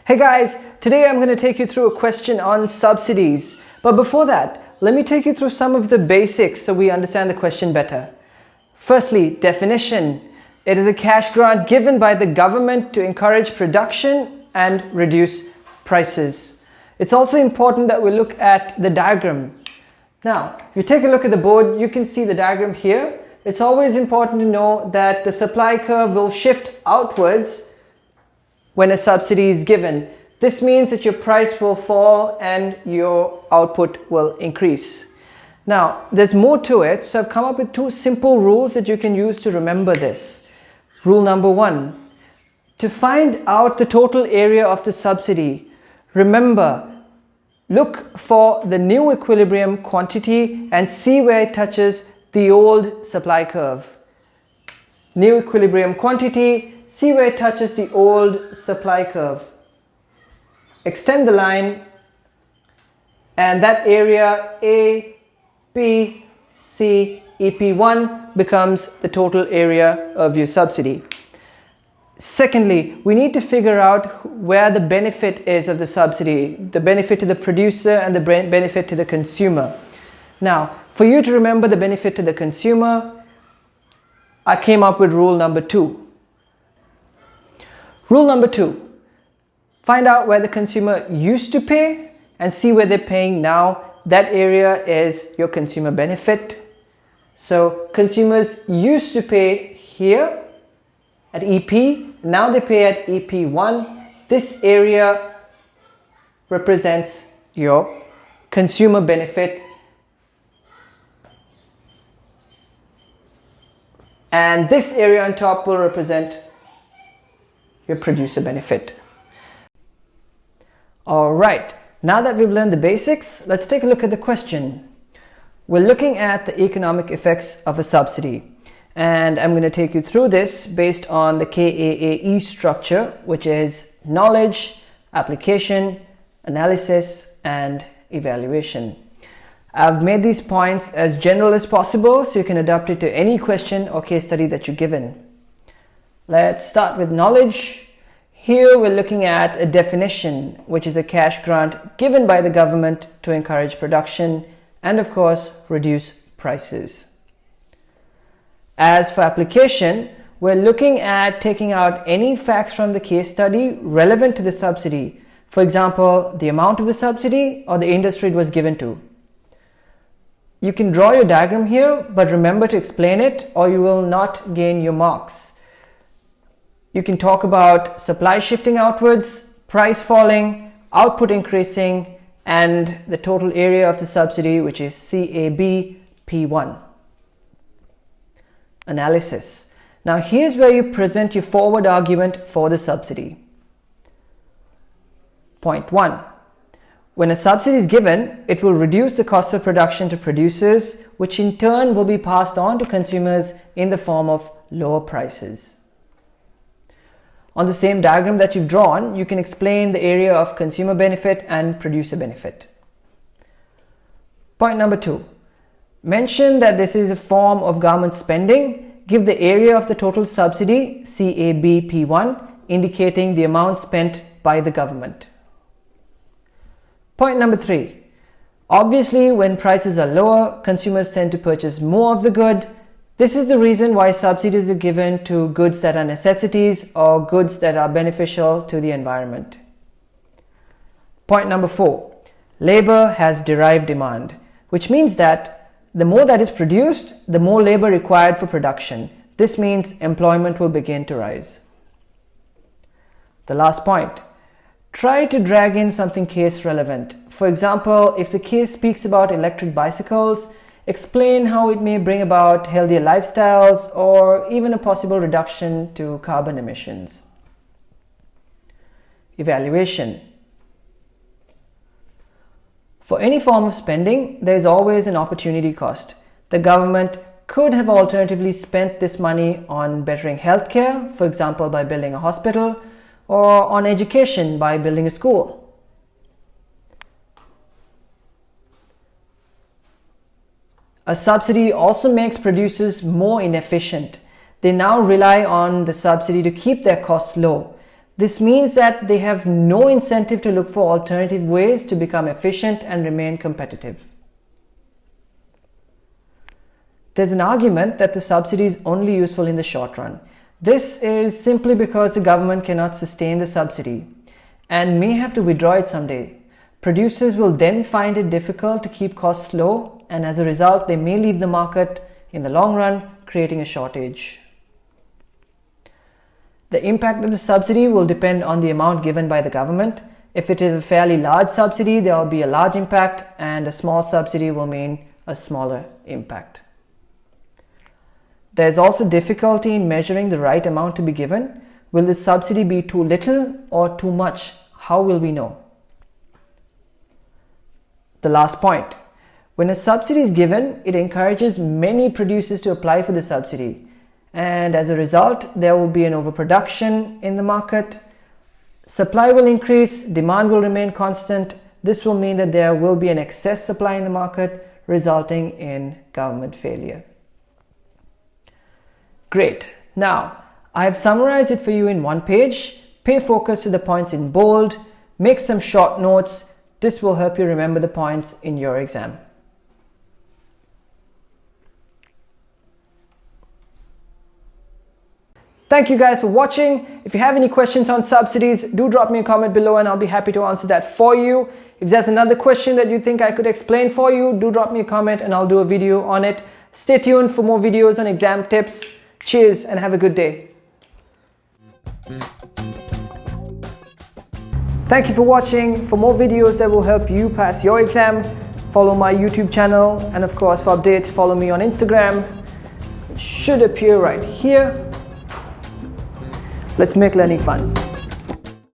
Hey guys, today I'm going to take you through a question on subsidies. But before that, let me take you through some of the basics so we understand the question better. Firstly, definition. It is a cash grant given by the government to encourage production and reduce prices. It's also important that we look at the diagram. Now, if you take a look at the board, you can see the diagram here. It's always important to know that the supply curve will shift outwards when a subsidy is given. This means that your price will fall and your output will increase. Now, there's more to it, so I've come up with two simple rules that you can use to remember this. Rule number one, to find out the total area of the subsidy, remember, look for the new equilibrium quantity and see where it touches the old supply curve. New equilibrium quantity, see where it touches the old supply curve. Extend the line and that area A, B, C, EP1 becomes the total area of your subsidy. Secondly, we need to figure out where the benefit is of the subsidy, the benefit to the producer and the benefit to the consumer. Now, for you to remember the benefit to the consumer, I came up with rule number two. Rule number two, find out where the consumer used to pay and see where they're paying now. That area is your consumer benefit. So consumers used to pay here at EP, now they pay at EP1. This area represents your consumer benefit. And this area on top will represent your producer benefit. Alright, now that we've learned the basics, let's take a look at the question. We're looking at the economic effects of a subsidy. And I'm going to take you through this based on the KAAE structure, which is knowledge, application, analysis, and evaluation. I've made these points as general as possible so you can adapt it to any question or case study that you're given. Let's start with knowledge. Here we're looking at a definition, which is a cash grant given by the government to encourage production and of course reduce prices. As for application, we're looking at taking out any facts from the case study relevant to the subsidy. For example, the amount of the subsidy or the industry it was given to. You can draw your diagram here, but remember to explain it or you will not gain your marks. You can talk about supply shifting outwards, price falling, output increasing, and the total area of the subsidy, which is CAB P1. Analysis. Now here's where you present your forward argument for the subsidy. Point 1. When a subsidy is given, it will reduce the cost of production to producers, which in turn will be passed on to consumers in the form of lower prices. On the same diagram that you've drawn, you can explain the area of consumer benefit and producer benefit. Point number 2. Mention that this is a form of government spending. Give the area of the total subsidy, CABP1, indicating the amount spent by the government. Point number 3. Obviously, when prices are lower, consumers tend to purchase more of the good. This is the reason why subsidies are given to goods that are necessities or goods that are beneficial to the environment. Point number 4. Labor has derived demand, which means that the more that is produced, the more labor required for production. This means employment will begin to rise. The last point. Try to drag in something case relevant. For example, if the case speaks about electric bicycles, explain how it may bring about healthier lifestyles or even a possible reduction to carbon emissions. Evaluation. For any form of spending, there is always an opportunity cost. The government could have alternatively spent this money on bettering healthcare, for example by building a hospital, or on education by building a school. A subsidy also makes producers more inefficient. They now rely on the subsidy to keep their costs low. This means that they have no incentive to look for alternative ways to become efficient and remain competitive. There's an argument that the subsidy is only useful in the short run. This is simply because the government cannot sustain the subsidy and may have to withdraw it someday. Producers will then find it difficult to keep costs low, and as a result, they may leave the market in the long run, creating a shortage. The impact of the subsidy will depend on the amount given by the government. If it is a fairly large subsidy, there will be a large impact, and a small subsidy will mean a smaller impact. There is also difficulty in measuring the right amount to be given. Will the subsidy be too little or too much? How will we know? The last point. When a subsidy is given, it encourages many producers to apply for the subsidy. And as a result, there will be an overproduction in the market. Supply will increase, demand will remain constant. This will mean that there will be an excess supply in the market, resulting in government failure. Great. Now, I have summarized it for you in one page. Pay focus to the points in bold. Make some short notes. This will help you remember the points in your exam. Thank you guys for watching. If you have any questions on subsidies, do drop me a comment below and I'll be happy to answer that for you. If there's another question that you think I could explain for you, do drop me a comment and I'll do a video on it. Stay tuned for more videos on exam tips. Cheers and have a good day. Thank you for watching. For more videos that will help you pass your exam, follow my YouTube channel, and of course for updates, follow me on Instagram. It should appear right here. Let's make learning fun.